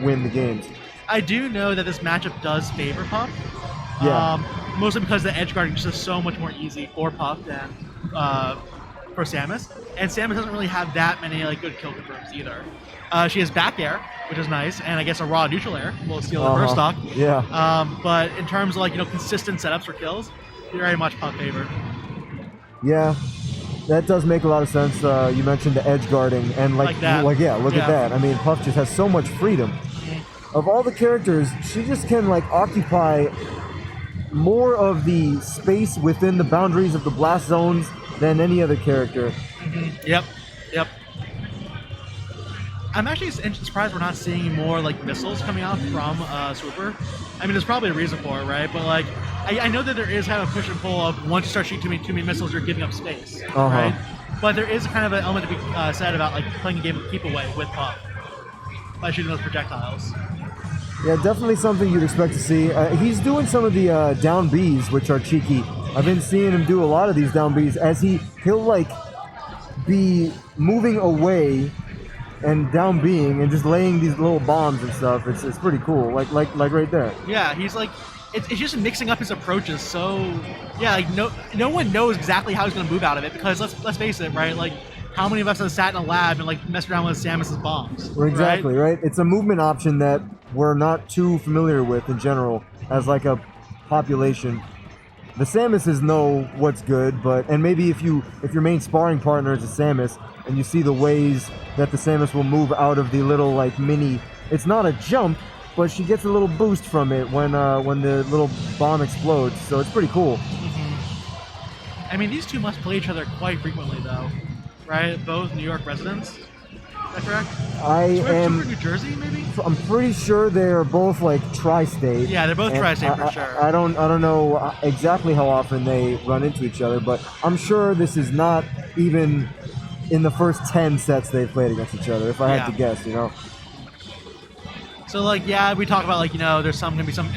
win the games. I do know that this matchup does favor Puff. Yeah. Mostly because the edge guarding is just so much more easy for Puff than for Samus. And Samus doesn't really have that many like good kill confirms either. She has back air, which is nice, and I guess a raw neutral air will steal the first stock. Yeah. But in terms of like consistent setups for kills, very much Puff favored. Yeah. That does make a lot of sense. You mentioned the edge guarding, and look at that. I mean, Puff just has so much freedom. Of all the characters, she just can like occupy more of the space within the boundaries of the blast zones than any other character. Yep. I'm actually surprised we're not seeing more like missiles coming out from SWOOPER. I mean, there's probably a reason for it, right? But like, I know that there is kind of a push and pull of once you start shooting too many missiles, you're giving up space, right? But there is kind of an element to be said about like playing a game of keep away with Puff by shooting those projectiles. Yeah, definitely something you'd expect to see. He's doing some of the down Bs, which are cheeky. I've been seeing him do a lot of these down Bs as he'll like be moving away and down being and just laying these little bombs and stuff. It's pretty cool. Like right there. Yeah, he's like it's just mixing up his approaches. So yeah, like no one knows exactly how he's gonna move out of it because let's face it, right? Like how many of us have sat in a lab and like messed around with Samus's bombs? Exactly, right? It's a movement option that we're not too familiar with in general as like a population. The Samuses know what's good, and maybe if your main sparring partner is a Samus and you see the ways that the Samus will move out of the little like mini, it's not a jump, but she gets a little boost from it when the little bomb explodes. So it's pretty cool. I mean, these two must play each other quite frequently, though, right? Both New York residents. Is that correct? I am. New Jersey, maybe. I'm pretty sure they're both like tri-state. Yeah, they're both tri-state for sure. I don't know exactly how often they run into each other, but I'm sure this is not even in the first 10 sets they've played against each other. If I had to guess, So like, yeah, we talk about like there's gonna be some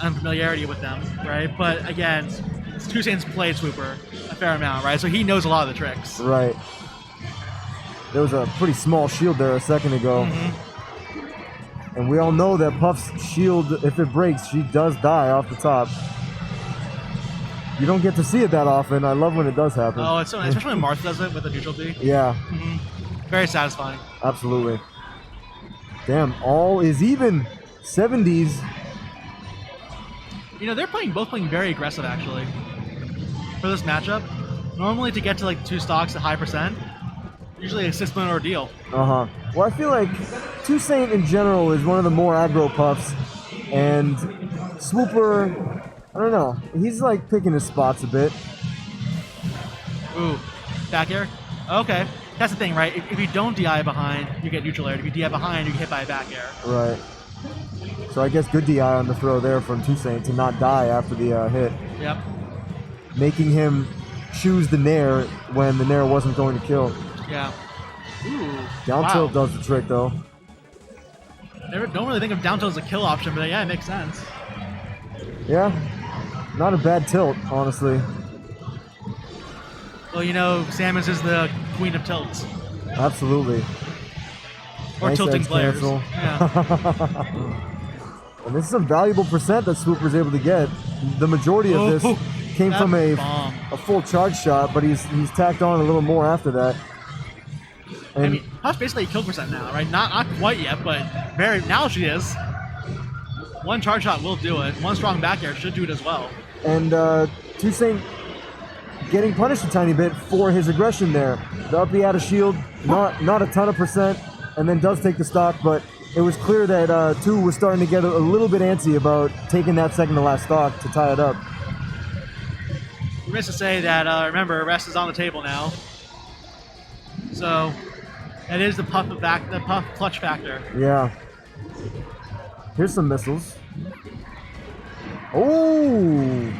unfamiliarity with them, right? But again, 2saint's played SWOOPER a fair amount, right? So he knows a lot of the tricks. Right. There was a pretty small shield there a second ago. And we all know that Puff's shield, if it breaks, she does die off the top. You don't get to see it that often. I love when it does happen. Oh, it's so nice, especially when Marth does it with a neutral B. Yeah. Very satisfying. Absolutely. Damn, all is even. 70s. They're both playing very aggressive actually for this matchup. Normally to get to like 2 stocks at high percent, usually a 6-minute ordeal. Well, I feel like 2saint in general is one of the more aggro Puffs, and SWOOPER, I don't know, he's like picking his spots a bit. Ooh, back air? Okay. That's the thing, right? If you don't DI behind, you get neutral air. If you DI behind, you get hit by a back air. Right. So I guess good DI on the throw there from 2saint to not die after the hit. Yep. Making him choose the Nair when the Nair wasn't going to kill. Yeah. Ooh. Down tilt does the trick though. Don't really think of down tilt as a kill option, but yeah, it makes sense. Yeah. Not a bad tilt, honestly. Well, Samus is the queen of tilts. Absolutely. Or nice tilting edge players. Cancel. Yeah. And this is some valuable percent that SWOOPER's able to get. The majority of this came from a full charge shot, but he's tacked on a little more after that. And I mean, Puff's basically a kill percent now, right? Not quite yet, but now she is. One charge shot will do it. One strong back air should do it as well. And 2saint getting punished a tiny bit for his aggression there. The up out of shield, not a ton of percent, and then does take the stock, but it was clear that 2 was starting to get a little bit antsy about taking that second to last stock to tie it up. We missed to say that, remember, rest is on the table now. So, that is the Puff clutch factor. Yeah. Here's some missiles. Oh!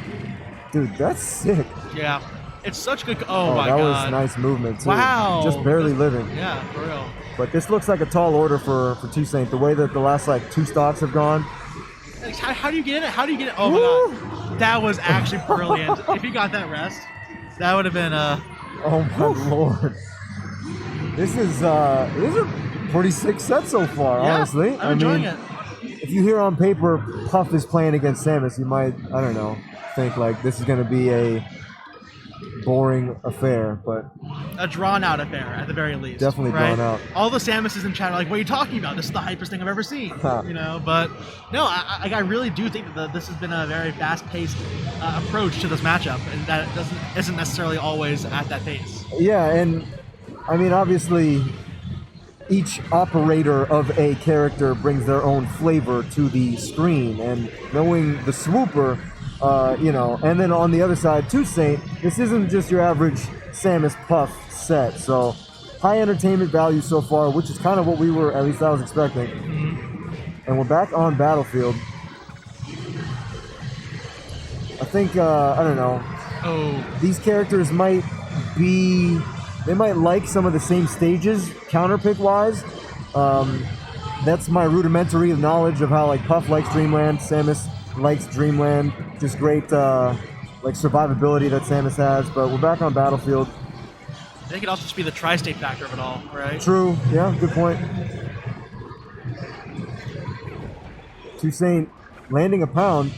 Dude, that's sick. Yeah. It's such good... Oh, my God. That was God. nice movement, too. Wow. Just barely living. Yeah, for real. But this looks like a tall order for 2saint. The way that the last, 2 stocks have gone. How do you get it? How do you get it? Oh, my God. That was actually brilliant. If he got that rest, that would have been... Oh, my Lord. This is pretty sick set so far, Yeah, honestly. I'm enjoying it. If you hear on paper Puff is playing against Samus, you might, I don't know, think like this is going to be a boring affair, but A drawn-out affair, at the very least. Definitely right? drawn out. All the Samuses in chat are like, what are you talking about? This is the hypest thing I've ever seen. Huh. You know, but no, I really do think that this has been a very fast-paced approach to this matchup, and that it isn't necessarily always at that pace. yeah, and I mean, obviously, each operator of a character brings their own flavor to the screen, and knowing the SWOOPER, you know, and then on the other side, 2saint, this isn't just your average Samus Puff set, so high entertainment value so far, which is kind of what we were, at least I was expecting. And we're back on Battlefield. I think, I don't know, these characters might be, they might like some of the same stages, counterpick wise. That's my rudimentary knowledge of how like Puff likes Dreamland, Samus likes Dreamland, just great like survivability that Samus has, but we're back on Battlefield. I think it also just be the tri-state factor of it all, right? True, yeah, good point. 2saint landing a pound.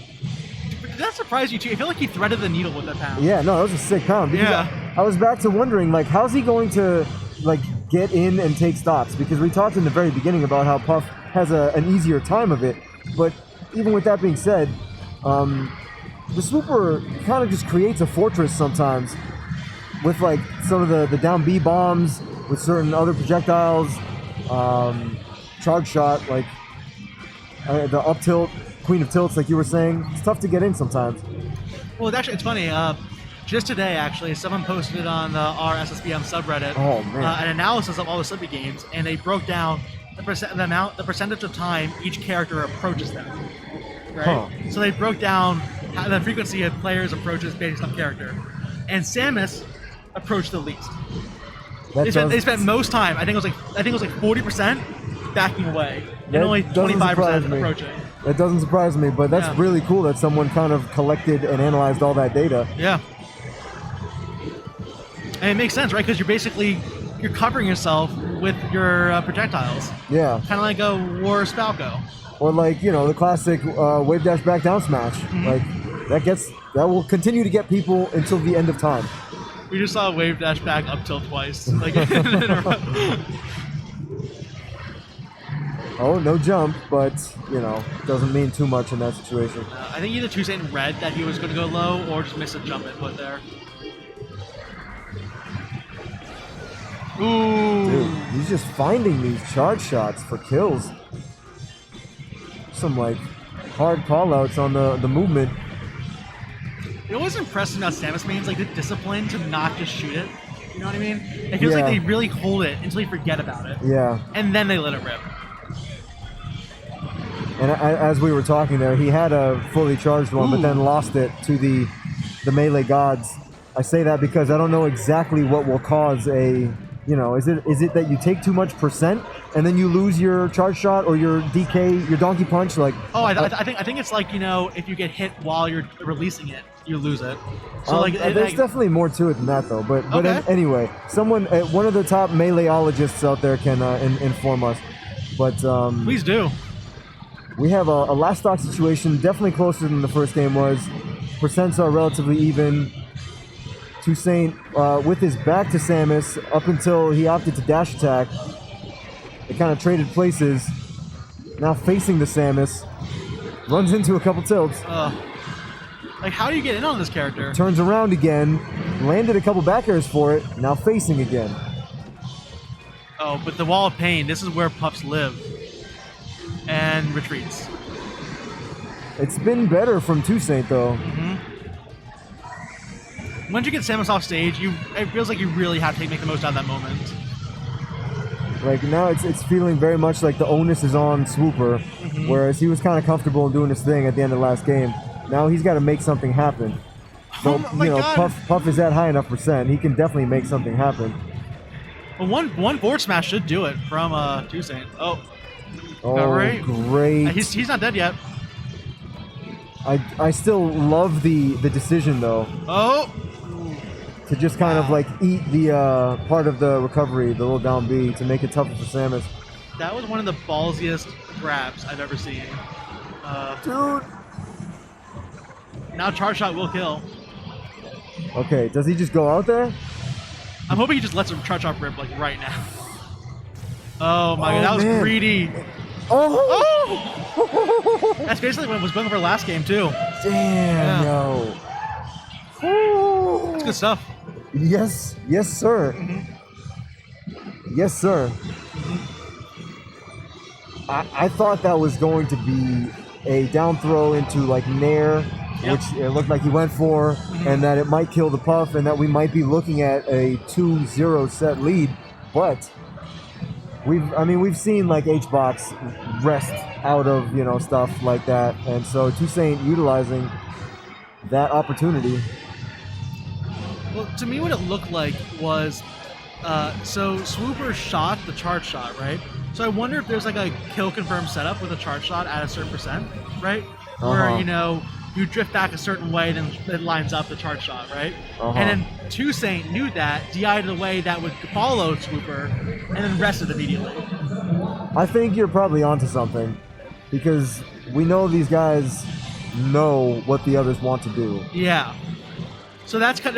Did that surprise you too? I feel like he threaded the needle with that pound. Yeah, no, that was a sick pound. Because Yeah. I was back to wondering, like, how's he going to, like, get in and take stocks? Because we talked in the very beginning about how Puff has an easier time of it. But even with that being said, the SWOOPER kind of just creates a fortress sometimes with, like, some of the down B bombs, with certain other projectiles, charge shot, like, the up tilt, Queen of Tilts, like you were saying. It's tough to get in sometimes. Well, actually, it's funny. Just today, actually, someone posted on our SSBM subreddit an analysis of all the Slippy games, and they broke down the percentage of time each character approaches them. Right. Huh. So they broke down the frequency of players' approaches based on character, and Samus approached the least. They spent most time. I think it was like 40% backing away, and only 25% approaching. That doesn't surprise me, but that's Yeah. really cool that someone kind of collected and analyzed all that data. Yeah. And it makes sense, right? Because you're covering yourself with your projectiles. Yeah. Kind of like a War Spalco. Or like, you know, the classic wave dash back down smash. Like that will continue to get people until the end of time. We just saw a wave dash back up tilt twice. Like in a row. Oh, no jump, but, you know, doesn't mean too much in that situation. I think either 2saint read that he was going to go low or just missed a jump input there. Ooh. Dude, he's just finding these charge shots for kills. Some, like, hard call-outs on the movement. It always impresses me about Samus mains, like the discipline to not just shoot it. You know what I mean? It feels like they really hold it until you forget about it. Yeah. And then they let it rip. And as we were talking there, he had a fully charged one, but then lost it to the melee gods. I say that because I don't know exactly what will cause a, you know, is it that you take too much percent and then you lose your charge shot or your DK, your donkey punch? Like, I think it's like, you know, if you get hit while you're releasing it, you lose it. So there's definitely more to it than that though. But anyway, someone, one of the top meleeologists out there can inform us. But please do. We have a last stock situation, definitely closer than the first game was. Percents are relatively even. 2saint with his back to Samus up until he opted to dash attack. They kind of traded places. Now facing the Samus, runs into a couple tilts. Like, how do you get in on this character? Turns around again, landed a couple back airs for it. Now facing again. Oh, but the Wall of Pain. This is where Puffs live. And retreats. It's been better from 2saint though. Once you get Samus off stage, it feels like you really have to make the most out of that moment. Like now it's feeling very much like the onus is on SWOOPER, whereas he was kind of comfortable in doing his thing at the end of the last game. Now he's got to make something happen. So, Puff is at high enough percent. He can definitely make something happen. Well, one forward smash should do it from 2saint. Oh, great. He's not dead yet. I still love the decision though. Oh! To just kind of like eat the part of the recovery, the little down B, to make it tougher for Samus. That was one of the ballsiest grabs I've ever seen. Dude. Now charge shot will kill. Okay, does he just go out there? I'm hoping he just lets him charge shot rip like right now. Oh my god, that was man. greedy. Oh! That's basically what was going for last game too. Damn, yo. That's good stuff. Yes, yes, sir. Yes, sir. I thought that was going to be a down throw into like Nair, which it looked like he went for, and that it might kill the Puff, and that we might be looking at a 2-0 set lead. But we've seen like HBox rest out of stuff like that, and so 2saint utilizing that opportunity. Well, to me, what it looked like was, so SWOOPER shot the charge shot, right? So I wonder if there's like a kill confirm setup with a charge shot at a certain percent, right? Where you drift back a certain way, then it lines up the charge shot, right? And then 2saint knew that, DI'd the way that would follow SWOOPER, and then rested immediately. I think you're probably onto something, because we know these guys know what the others want to do. Yeah. So that's what,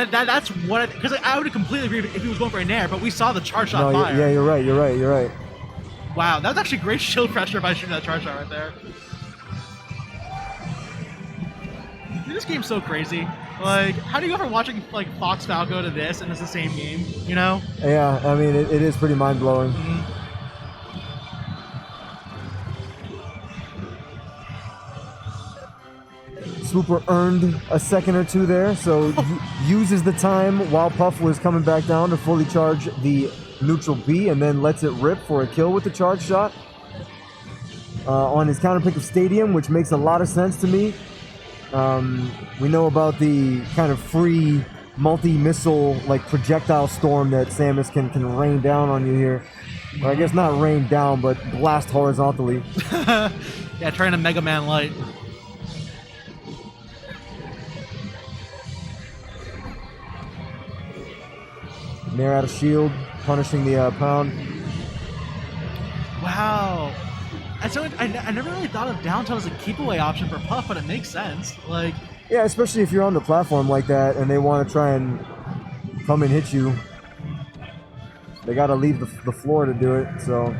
because I would have completely agreed if he was going for a nair, but we saw the charge shot fire. Yeah, you're right. Wow, that was actually great shield pressure by shooting that charge shot right there. Dude, this game's so crazy. Like, how do you go from watching like Fox Falco to this, and it's the same game? You know? Yeah, I mean it is pretty mind blowing. SWOOPER earned a second or two there, so uses the time while Puff was coming back down to fully charge the neutral B, and then lets it rip for a kill with the charge shot on his counter pick of Stadium, which makes a lot of sense to me. We know about the kind of free multi-missile like projectile storm that Samus can rain down on you here. Or I guess not rain down, but blast horizontally. Yeah, trying to Mega Man light. Nair out of shield, punishing the pound. Wow. I never really thought of down tilt as a keep away option for Puff, but it makes sense. Like, yeah, especially if you're on the platform like that and they want to try and come and hit you. They got to leave the floor to do it, so.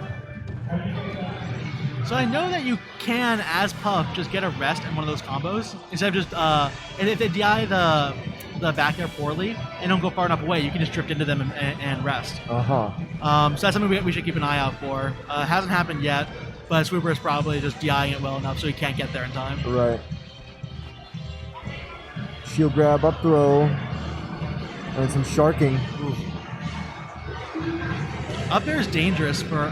So I know that you can, as Puff, just get a rest in one of those combos instead of just and if they DI the back air poorly and don't go far enough away, you can just drift into them and rest. So that's something we should keep an eye out for. Hasn't happened yet, but SWOOPER is probably just DIing it well enough so he can't get there in time. Right. Shield grab, up throw, and some sharking. Oof. Up there is dangerous for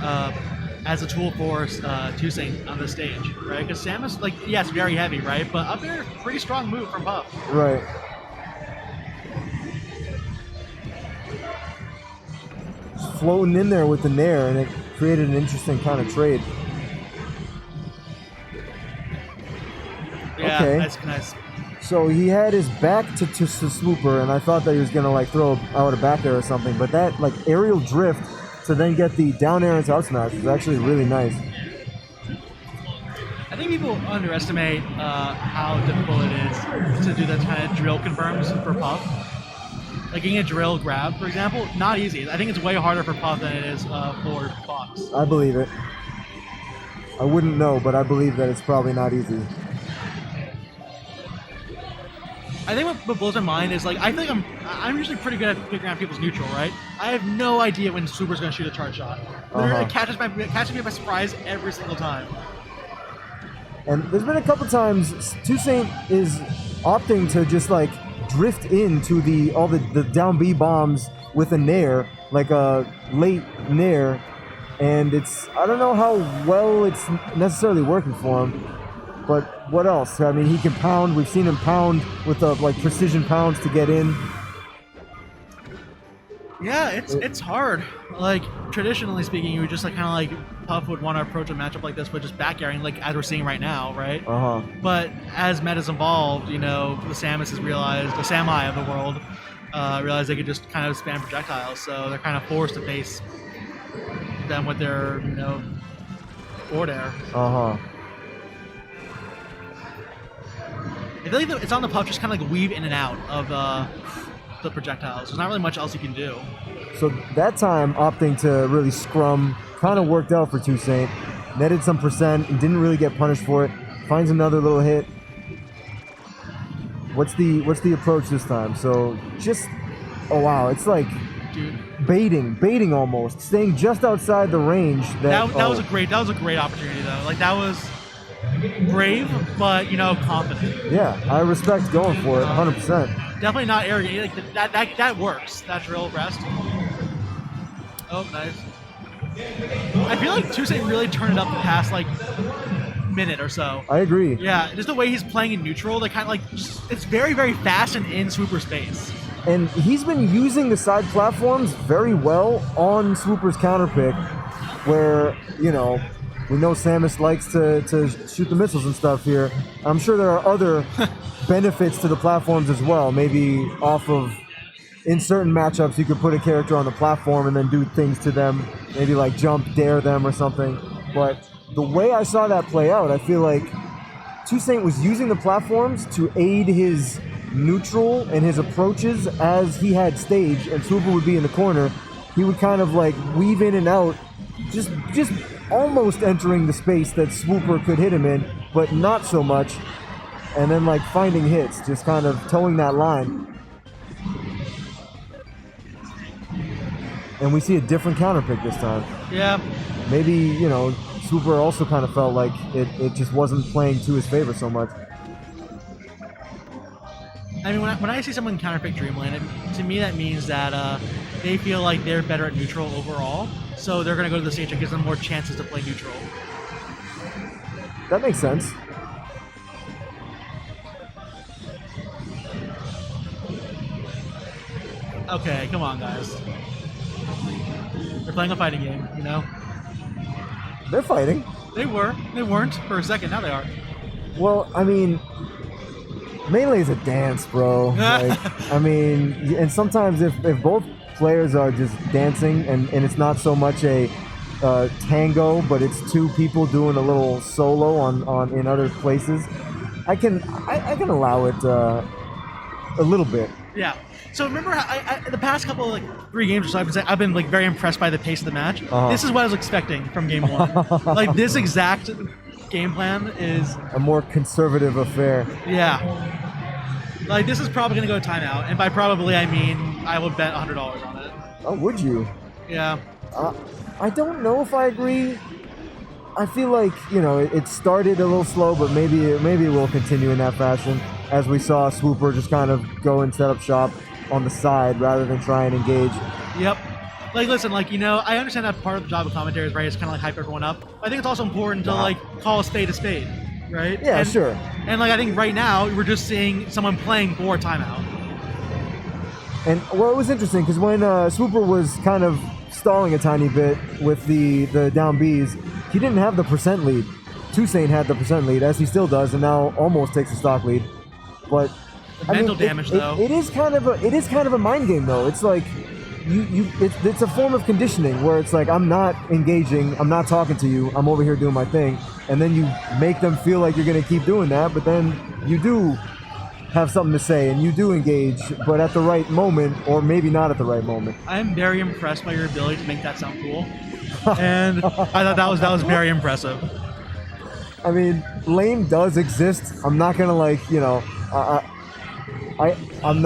as a tool for 2saint on the stage, right? Because Samus, like, yes, very heavy, right? But up there, pretty strong move from Puff. Right. Just floating in there with the Nair, and it created an interesting kind of trade. Yeah, okay. Nice. So he had his back to SWOOPER, and I thought that he was gonna like throw out a back air or something, but that like aerial drift to then get the down air into up smash was actually really nice. I think people underestimate how difficult it is to do that kind of drill confirms for Puff. Like getting a drill grab, for example, not easy. I think it's way harder for Puff than it is for Fox. I believe it. I wouldn't know, but I believe that it's probably not easy. I think what blows my mind is, like, I feel like I'm usually pretty good at figuring out people's neutral, right? I have no idea when SWOOPER's going to shoot a charge shot. Literally catches me by surprise every single time. And there's been a couple times 2saint is opting to just like drift into all the down B bombs with a Nair, like a late Nair, and I don't know how well it's necessarily working for him. But what else? I mean, he can pound. We've seen him pound with like precision pounds to get in. Yeah, it's hard. Like, traditionally speaking, you would just like kind of like Puff would want to approach a matchup like this, but just back airing, like as we're seeing right now, right? But as meta's evolved, the Samus has realized, the Sami of the world, realized they could just kind of spam projectiles, so they're kind of forced to face them with their, forward air. Uh-huh. I feel like it's on the puff, just kind of like weave in and out of the projectiles. There's not really much else you can do. So that time, opting to really scrum kind of worked out for 2saint. Netted some percent and didn't really get punished for it. Finds another little hit. What's the approach this time? So just, oh wow, it's like Dude. baiting almost, staying just outside the range. That was a great opportunity though. Like that was brave, but confident. Yeah, I respect going for it, 100%. Definitely not arrogant. Like that works. That's real rest. Oh, nice. I feel like 2saint really turned it up the past like minute or so. I agree. Yeah, just the way he's playing in neutral, they kind of like it's very, very fast and in swooper space. And he's been using the side platforms very well on Swooper's counterpick, where we know Samus likes to shoot the missiles and stuff here. I'm sure there are other benefits to the platforms as well. Maybe off of, in certain matchups, you could put a character on the platform and then do things to them, maybe like jump, dare them or something. But the way I saw that play out, I feel like 2saint was using the platforms to aid his neutral and his approaches as he had stage, and Swooper would be in the corner. He would kind of like weave in and out, just almost entering the space that Swooper could hit him in, but not so much. And then like finding hits, just kind of towing that line. And we see a different counterpick this time. Yeah. Maybe, Swooper also kind of felt like it just wasn't playing to his favor so much. I mean, when I see someone counterpick Dreamland, to me that means that they feel like they're better at neutral overall, so they're going to go to the stage that gives them more chances to play neutral. That makes sense. Okay, come on, guys. They're playing a fighting game, They're fighting. They were. They weren't for a second. Now they are. Well, I mean, Melee is a dance, bro. Like, I mean, and sometimes if both players are just dancing and it's not so much a tango, but it's two people doing a little solo on in other places, I can allow it a little bit. Yeah. So remember, the past couple of 3 games or so, I've been like very impressed by the pace of the match. Uh-huh. This is what I was expecting from game 1. Like this exact game plan is a more conservative affair. Yeah. Like this is probably gonna go to timeout, and by probably I mean I would bet $100 on it. Oh, would you? Yeah. I don't know if I agree. I feel like it started a little slow, but maybe it will continue in that fashion, as we saw Swooper just kind of go and set up shop on the side rather than try and engage. Yep. Like, listen, I understand that part of the job of commentary is, right, is kind of like hype everyone up. But I think it's also important to, call a spade, right? Yeah, sure. And, I think right now we're just seeing someone playing for timeout. And, well, it was interesting because when Swooper was kind of stalling a tiny bit with the down Bs, he didn't have the percent lead. 2saint had the percent lead, as he still does, and now almost takes the stock lead. But mental damage, though. It is kind of a mind game, though. It's like it's a form of conditioning where it's like, I'm not engaging, I'm not talking to you, I'm over here doing my thing, and then you make them feel like you're going to keep doing that, but then you do have something to say and you do engage, but at the right moment, or maybe not at the right moment. I'm very impressed by your ability to make that sound cool, and I thought that was very impressive. I mean, lame does exist. I'm not gonna I'm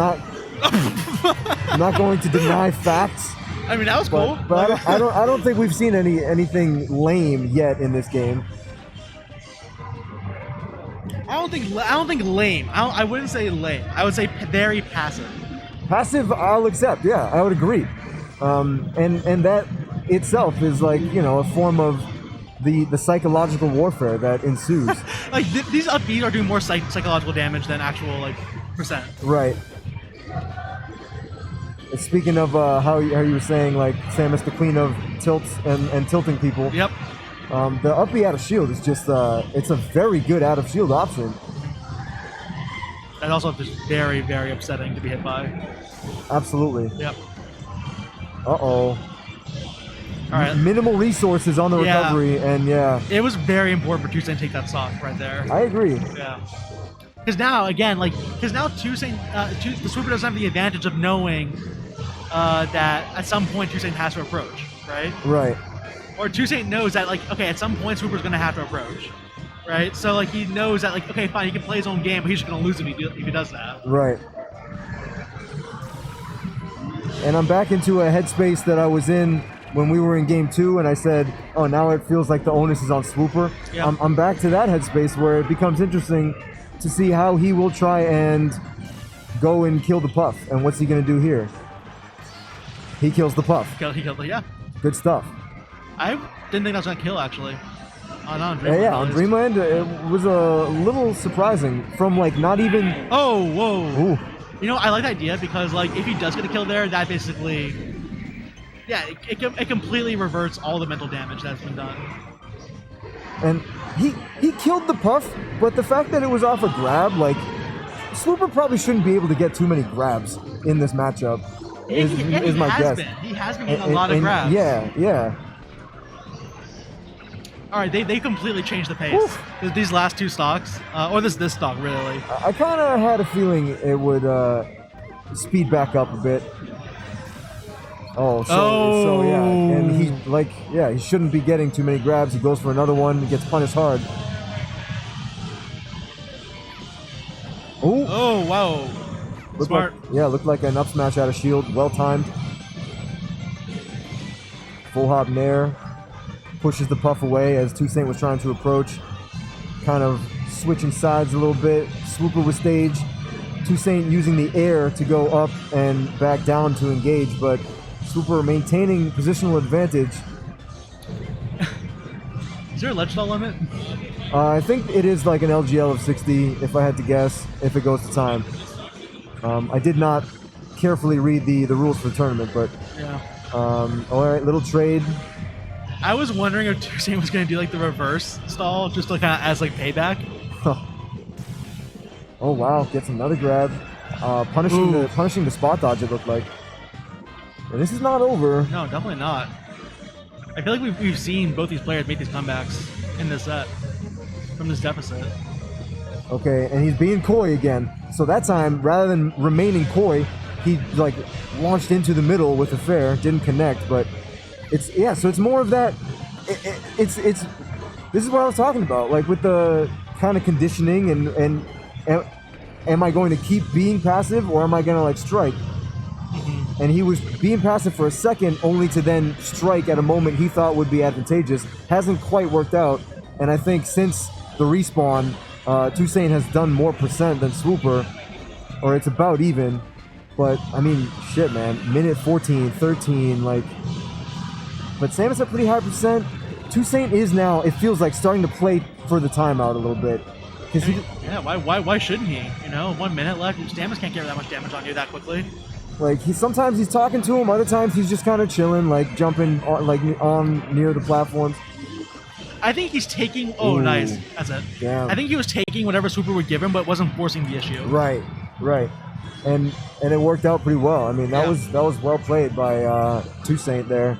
not going to deny facts. I mean, that was cool. But I don't think we've seen anything lame yet in this game. I don't think lame. I wouldn't say lame. I would say very passive. Passive, I'll accept. Yeah, I would agree. And that itself is a form of the psychological warfare that ensues. These up Bs are doing more psychological damage than actual percent. Right. Speaking of how you were saying Samus the queen of tilts and tilting people. Yep. The up B out of shield is just it's a very good out of shield option. And also just very, very upsetting to be hit by. Absolutely. Yep. Uh-oh. right. Minimal resources on the recovery, and yeah. It was very important for 2saint to take that stock right there. I agree. Yeah. Because now, again, because now 2saint, the Swooper doesn't have the advantage of knowing that at some point 2saint has to approach, right? Right. Or 2saint knows that, like, okay, at some point Swooper's going to have to approach, right? So, like, he knows that, like, okay, fine, he can play his own game, but he's just going to lose if he does that. Right. And I'm back into a headspace that I was in when we were in game 2, and I said, oh, now it feels like the onus is on SWOOPER. Yeah. I'm back to that headspace where it becomes interesting to see how he will try and go and kill the Puff. And what's he going to do here? He kills the Puff. He killed it, yeah. Good stuff. I didn't think that was going to kill, actually. On Dreamland. Yeah, on Dreamland, it was a little surprising from, like, not even... Oh, whoa. Ooh. You know, I like the idea because, like, if he does get a kill there, that basically... Yeah, it completely reverts all the mental damage that's been done. And he killed the Puff, but the fact that it was off a grab, like, SWOOPER probably shouldn't be able to get too many grabs in this matchup, is my guess. He has been getting a lot of grabs. Yeah. All right, they completely changed the pace. These last two stocks, or this stock, really. I kind of had a feeling it would speed back up a bit. So yeah, and he shouldn't be getting too many grabs. He goes for another one, he gets punished hard. Oh, wow. Smart. Looked like an up smash out of shield, well timed. Full hop nair, pushes the Puff away as 2saint was trying to approach. Kind of switching sides a little bit. SWOOPER was staged. 2saint using the air to go up and back down to engage, but SWOOPER maintaining positional advantage. Is there a ledge stall limit? I think it is like an LGL of 60, if I had to guess, if it goes to time. I did not carefully read the rules for the tournament, but... Yeah. All right, little trade. I was wondering if 2saint was going to do, like, the reverse stall, just to kind of as, like, payback. Oh, wow, gets another grab. Punishing the spot dodge, it looked like. And this is not over. No, definitely not. I feel like we've seen both these players make these comebacks in this set from this deficit. Okay, and he's being coy again. So that time, rather than remaining coy, he like launched into the middle with a fair, didn't connect, but so it's more of that. This is what I was talking about, like with the kind of conditioning and am I going to keep being passive or am I going to like strike? And he was being passive for a second, only to then strike at a moment he thought would be advantageous. Hasn't quite worked out, and I think since the respawn, 2saint has done more percent than SWOOPER, or it's about even. But I mean, shit, man, minute 14, 13, like. But Samus at pretty high percent. 2saint is now, it feels like, starting to play for the timeout a little bit. Why shouldn't he? You know, 1 minute left. Samus can't get that much damage on you that quickly. Like sometimes he's talking to him, other times he's just kind of chilling, like jumping on near the platforms. I think he's taking. Oh, ooh, nice. That's it. Damn. I think he was taking whatever SWOOPER would give him, but wasn't forcing the issue. Right. And it worked out pretty well. I mean, that was well played by 2saint there.